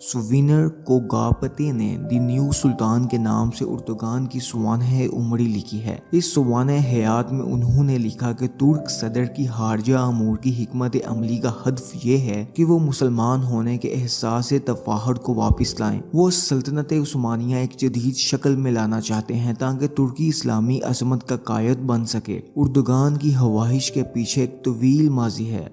سوینر کوگاپتے نے دی نیو سلطان کے نام سے اردوغان کی سوانح عمری لکھی ہے۔ اس سوانح حیات میں انہوں نے لکھا کہ ترک صدر کی خارجہ امور کی حکمت عملی کا ہدف یہ ہے کہ وہ مسلمان ہونے کے احساس تفاخر کو واپس لائیں۔ وہ سلطنت عثمانیہ ایک جدید شکل میں لانا چاہتے ہیں تاکہ ترکی اسلامی عظمت کا قائد بن سکے۔ اردوغان کی خواہش کے پیچھے ایک طویل ماضی ہے۔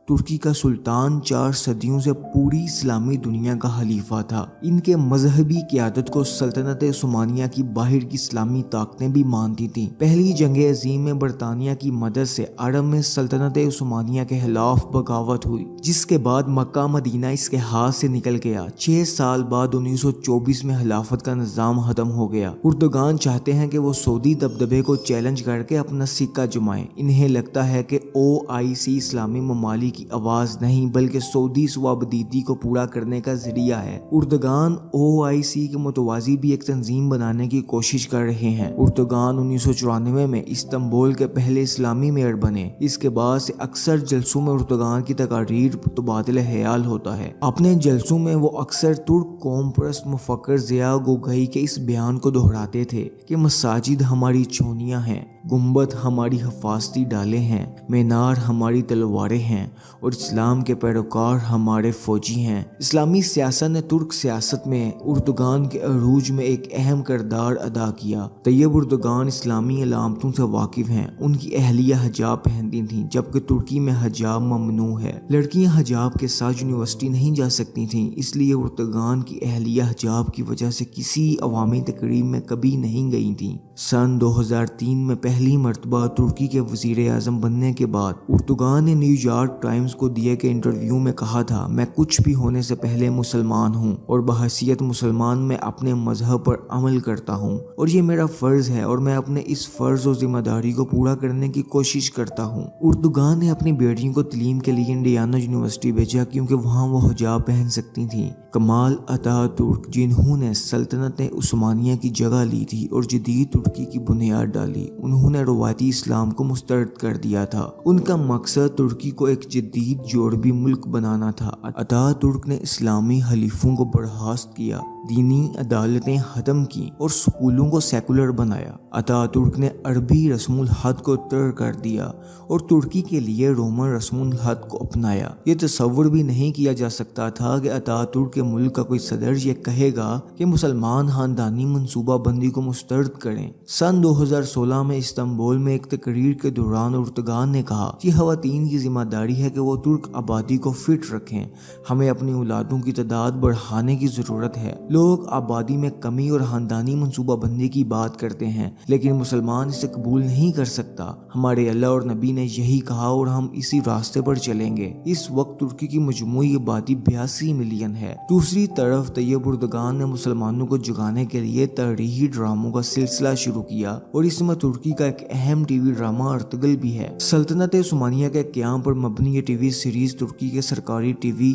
ترکی کا سلطان 4 صدیوں سے پوری اسلامی دنیا کا خلیفہ تھا۔ ان کے مذہبی قیادت کو سلطنت عثمانیہ کی باہر کی اسلامی طاقتیں بھی مانتی تھیں۔ پہلی جنگ عظیم میں برطانیہ کی مدد سے عرب میں سلطنت عثمانیہ کے خلاف بغاوت ہوئی، جس کے بعد مکہ مدینہ اس کے ہاتھ سے نکل گیا۔ 6 سال بعد 1924 میں خلافت کا نظام ختم ہو گیا۔ اردوغان چاہتے ہیں کہ وہ سعودی دبدبے کو چیلنج کر کے اپنا سکہ جمائیں۔ انہیں لگتا ہے کہ OIC اسلامی ممالک کی آواز نہیں بلکہ سعودی سوابدیدی کو پورا کرنے کا ذریعہ ہے۔ اردوغان OIC کے متوازی بھی ایک تنظیم بنانے کی کوشش کر رہے ہیں۔ اردوغان 1994 میں استنبول کے پہلے اسلامی میئر بنے۔ اس کے بعد سے اکثر جلسوں میں اردوغان کی تقاریر تبادلہ خیال ہوتا ہے۔ اپنے جلسوں میں وہ اکثر ترک قوم پرست مفکر ضیاء گوگئی کے اس بیان کو دہراتے تھے کہ مساجد ہماری چھونیاں ہیں، گنبد ہماری حفاظتی ڈالیں ہیں، مینار ہماری تلواریں ہیں اور اسلام کے پیروکار ہمارے فوجی ہیں۔ اسلامی سیاست نے ترک سیاست میں اردوغان کے عروج میں ایک اہم کردار ادا کیا۔ طیب اردوغان اسلامی علامتوں سے واقف ہیں۔ ان کی اہلیہ حجاب پہنتی تھیں جبکہ ترکی میں حجاب ممنوع ہے۔ لڑکیاں حجاب کے ساتھ یونیورسٹی نہیں جا سکتی تھیں، اس لیے اردوغان کی اہلیہ حجاب کی وجہ سے کسی عوامی تقریب میں کبھی نہیں گئی تھیں۔ سن 2003 میں پہلی مرتبہ ترکی کے وزیر اعظم بننے کے بعد اردوغان نے نیو یارک ٹائمز کو دیے گئے انٹرویو میں کہا تھا، میں کچھ بھی ہونے سے پہلے مسلمان ہوں اور بحیثیت مسلمان میں اپنے مذہب پر عمل کرتا ہوں اور یہ میرا فرض ہے اور میں اپنے اس فرض و ذمہ داری کو پورا کرنے کی کوشش کرتا ہوں۔ اردوغان نے اپنی بیٹیوں کو تعلیم کے لیے انڈیانا یونیورسٹی بھیجا کیونکہ وہاں وہ حجاب پہن سکتی تھیں۔ کمال اتاتürk جنہوں نے سلطنت عثمانیہ کی جگہ لی تھی اور جدید ترکی کی بنیاد ڈالی، انہوں نے روایتی اسلام کو مسترد کر دیا تھا۔ ان کا مقصد ترکی کو ایک جدید یورپی ملک بنانا تھا۔ اتاتürk نے اسلامی خلیفوں کو برخاست کیا، دینی عدالتیں ختم کی اور سکولوں کو سیکولر بنایا۔ اتاتürk نے عربی رسم الخط کو ترک کر دیا اور ترکی کے لیے رومن رسم الخط کو اپنایا۔ یہ تصور بھی نہیں کیا جا سکتا تھا کہ اتاتürk کے ملک کا کوئی صدر یہ کہے گا کہ مسلمان خاندانی منصوبہ بندی کو مسترد کریں۔ سن 2016 میں استنبول میں ایک تقریر کے دوران اردوغان نے کہا کہ خواتین کی ذمہ داری ہے کہ وہ ترک آبادی کو فٹ رکھیں، ہمیں اپنی اولادوں کی تعداد بڑھانے کی ضرورت ہے۔ لوگ آبادی میں کمی اور خاندانی منصوبہ بندی کی بات کرتے ہیں لیکن مسلمان اسے قبول نہیں کر سکتا۔ ہمارے اللہ اور نبی نے یہی کہا اور ہم اسی راستے پر چلیں گے۔ اس وقت ترکی کی مجموعی آبادی 82 ملین ہے۔ دوسری طرف طیب اردوغان نے مسلمانوں کو جگانے کے لیے تاریخی ڈراموں کا سلسلہ شروع کیا اور اس میں ترکی کا ایک اہم ٹی وی ڈرامہ ارطغرل بھی ہے۔ سلطنت عثمانیہ کے قیام پر مبنی یہ ٹی وی سیریز ترکی کے سرکاری ٹی وی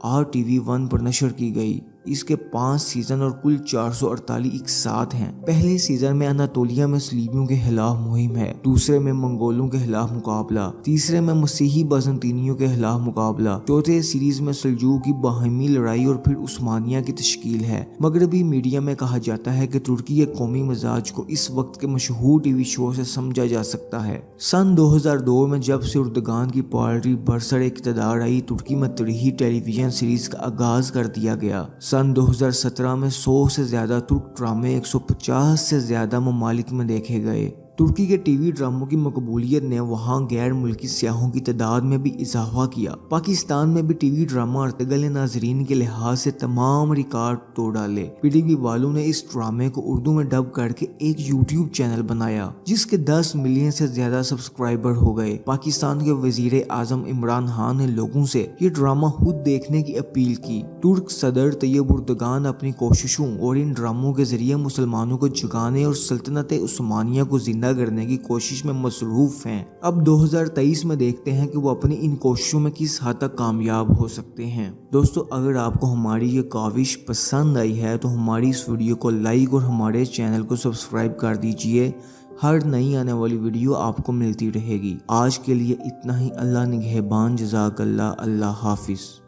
RTV1 پر نشر کی گئی۔ اس کے 5 سیزن اور کل 448 اقساط ہیں۔ پہلے سیزن میں اناطولیہ میں صلیبیوں کے خلاف مہم ہے، دوسرے میں منگولوں کے خلاف مقابلہ، تیسرے میں مسیحی بازنطینیوں کے خلاف مقابلہ، چوتھے سیریز میں سلجوق کی باہمی لڑائی اور پھر عثمانیہ کی تشکیل ہے۔ مغربی میڈیا میں کہا جاتا ہے کہ ترکی کے قومی مزاج کو اس وقت کے مشہور ٹی وی شو سے سمجھا جا سکتا ہے۔ سن 2002 میں جب سے اردوغان کی پارٹی برسر اقتدار آئی، ترکی میں تاریخی ٹیلی ویژن سیریز کا آغاز کر دیا گیا۔ سن 2017 میں 100 سے زیادہ ترک ڈرامے 150 سے زیادہ ممالک میں دیکھے گئے۔ ترکی کے ٹی وی ڈراموں کی مقبولیت نے وہاں غیر ملکی سیاحوں کی تعداد میں بھی اضافہ کیا۔ پاکستان میں بھی ٹی وی ڈرامہ ارطغرل نے ناظرین کے لحاظ سے تمام ریکارڈ توڑ ڈالے۔ PTV والوں نے اس ڈرامے کو اردو میں ڈب کر کے ایک YouTube چینل بنایا جس کے 10 ملین سے زیادہ سبسکرائبر ہو گئے۔ پاکستان کے وزیر اعظم عمران خان نے لوگوں سے یہ ڈرامہ خود دیکھنے کی اپیل کی۔ ترک صدر طیب اردوغان اپنی کوششوں اور ان ڈراموں کے ذریعے مسلمانوں کو جگانے اور سلطنت عثمانیہ کو زندہ کرنے کی کوشش میں مصروف ہیں۔ اب 2023 میں دیکھتے ہیں کہ وہ اپنی ان کوششوں میں کس حد تک کامیاب ہو سکتے ہیں۔ دوستو، اگر آپ کو ہماری یہ کاوش پسند آئی ہے تو ہماری اس ویڈیو کو لائک اور ہمارے چینل کو سبسکرائب کر دیجئے۔ ہر نئی آنے والی ویڈیو آپ کو ملتی رہے گی۔ آج کے لیے اتنا ہی۔ اللہ نگہبان۔ جزاک اللہ۔ اللہ حافظ۔